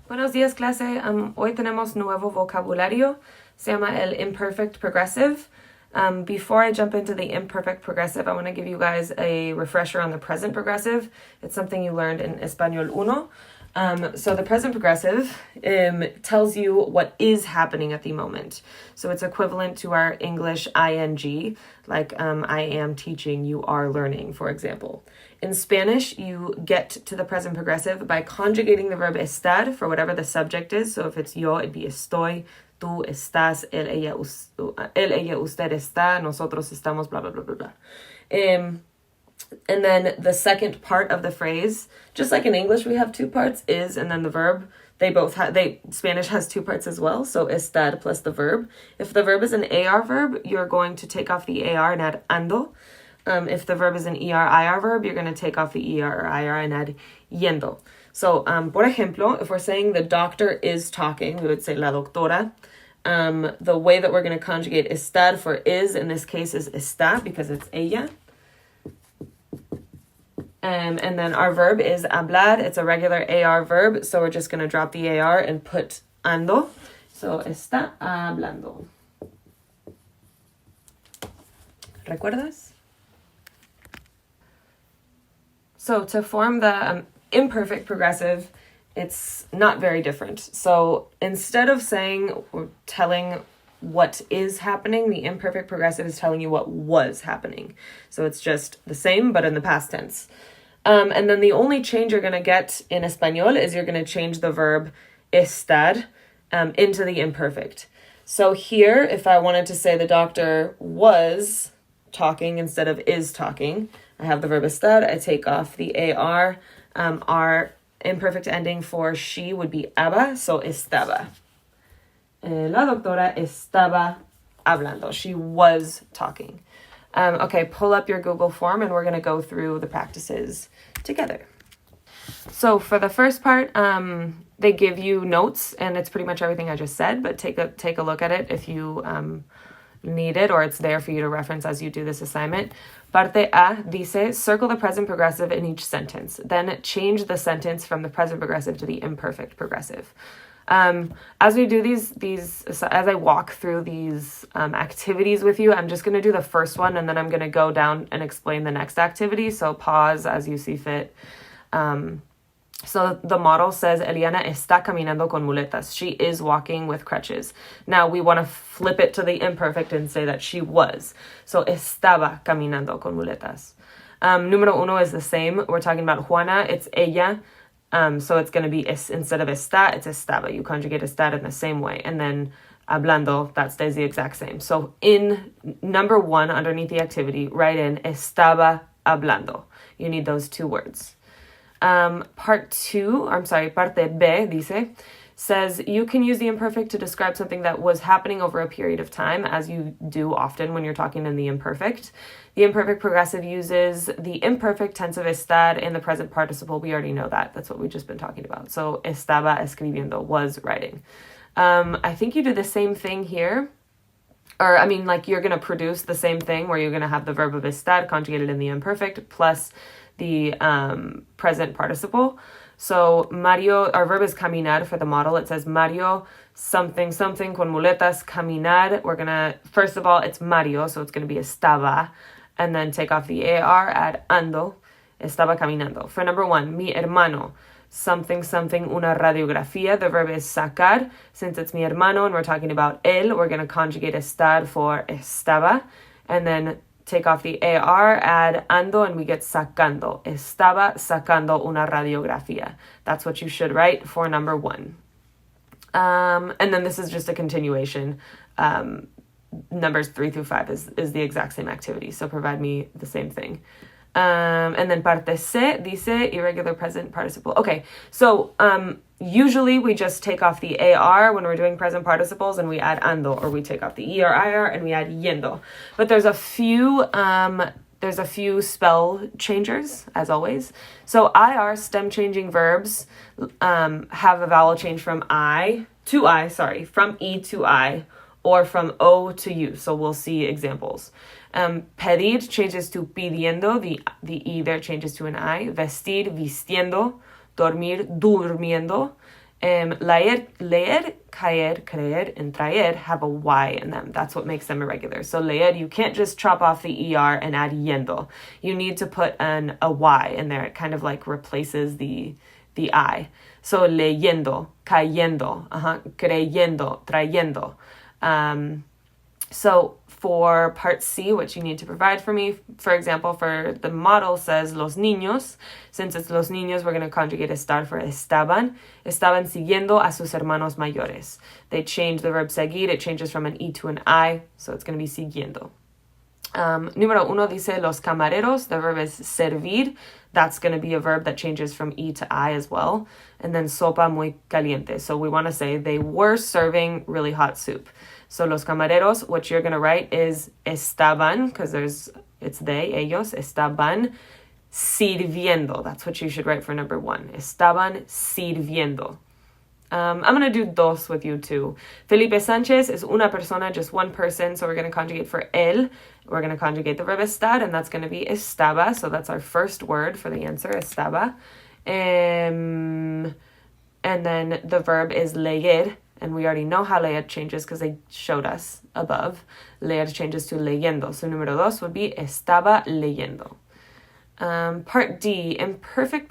Buenos días, clase. Hoy tenemos nuevo vocabulario. Se llama el imperfect progressive. Before I jump into the imperfect progressive, I want to give you guys a refresher on the present progressive. It's something you learned in Español Uno. So the present progressive tells you what is happening at the moment. So it's equivalent to our English ing, like I am teaching, you are learning, for example. In Spanish, you get to the present progressive by conjugating the verb estar for whatever the subject is. So if it's yo, it'd be estoy, tú estás, él, ella, usted está, nosotros estamos, blah, blah, blah, blah, blah. And then the second part of the phrase, just like in English we have two parts, is, and then the verb, Spanish has two parts as well, so estar plus the verb. If the verb is an AR verb, you're going to take off the AR and add ando. If the verb is an ER-IR verb, you're going to take off the ER or IR and add yendo. So, por ejemplo, if we're saying the doctor is talking, we would say la doctora. The way that we're going to conjugate estar for is, in this case, is está, because it's ella. And then our verb is hablar. It's a regular AR verb, so we're just going to drop the AR and put ando. So, está hablando. ¿Recuerdas? So to form the imperfect progressive, it's not very different. So instead of saying or telling what is happening, the imperfect progressive is telling you what was happening. So it's just the same, but in the past tense. And then the only change you're going to get in Español is you're going to change the verb estar into the imperfect. So here, if I wanted to say the doctor was talking instead of is talking, I have the verb estar, I take off the AR. Our imperfect ending for she would be aba, so estaba. La doctora estaba hablando. She was talking. Okay, pull up your Google form and we're going to go through the practices together. So for the first part, they give you notes and it's pretty much everything I just said, but take a look at it if you need it, or it's there for you to reference as you do this assignment. Parte A dice, circle the present progressive in each sentence. Then change the sentence from the present progressive to the imperfect progressive. As we do as I walk through these activities with you, I'm just going to do the first one and then I'm going to go down and explain the next activity. So pause as you see fit. So the model says, Eliana está caminando con muletas. She is walking with crutches. Now we want to flip it to the imperfect and say that she was. So estaba caminando con muletas. Número uno is the same. We're talking about Juana. It's ella. So it's going to be instead of está, it's estaba. You conjugate estar in the same way. And then hablando, that stays the exact same. So in number one, underneath the activity, write in estaba hablando. You need those two words. Parte B, dice, says you can use the imperfect to describe something that was happening over a period of time, as you do often when you're talking in the imperfect. The imperfect progressive uses the imperfect tense of estar in the present participle. We already know that. That's what we've just been talking about. So, estaba escribiendo, was writing. I think you do the same thing here. Or, I mean, like you're going to produce the same thing where you're going to have the verb of estar conjugated in the imperfect plus the present participle. So Mario, our verb is caminar for the model. It says Mario something something con muletas caminar. We're gonna, first of all, it's Mario, so it's gonna be estaba, and then take off the AR, add ando, estaba caminando. For number one, mi hermano, something something una radiografía. The verb is sacar. Since it's mi hermano and we're talking about él, we're gonna conjugate estar for estaba, and then take off the AR, add ando, and we get sacando. Estaba sacando una radiografía. That's what you should write for number one. And then this is just a continuation. Numbers 3 through 5 is the exact same activity, so provide me the same thing. And then parte C dice irregular present participle. Okay, so usually we just take off the AR when we're doing present participles and we add ando, or we take off the ER-IR and we add yendo. But there's a few spell changers, as always. So IR, stem changing verbs, have a vowel change from E to I, or from O to U. So we'll see examples. Pedir changes to pidiendo, the E there changes to an I. Vestir, vistiendo. Dormir, durmiendo. Leer, caer, creer, and traer have a Y in them. That's what makes them irregular. So leer, you can't just chop off the ER and add yendo. You need to put a Y in there. It kind of like replaces the I. So leyendo, cayendo, creyendo, trayendo. So for part C, which you need to provide for me, for example, for the model says los niños. Since it's los niños, we're going to conjugate estar for estaban. Estaban siguiendo a sus hermanos mayores. They change the verb seguir. It changes from an E to an I, so it's going to be siguiendo. Número uno dice los camareros. The verb is servir. That's going to be a verb that changes from E to I as well. And then sopa muy caliente. So we want to say they were serving really hot soup. So los camareros, what you're going to write is estaban, because it's they, ellos, estaban sirviendo. That's what you should write for number one. Estaban sirviendo. I'm going to do dos with you too. Felipe Sánchez is una persona, just one person. So we're going to conjugate for él. We're going to conjugate the verb estar, and that's going to be estaba. So that's our first word for the answer, estaba. And then the verb is leer. And we already know how leer changes because they showed us above. Leer changes to leyendo. So número dos would be estaba leyendo. Part D, imperfect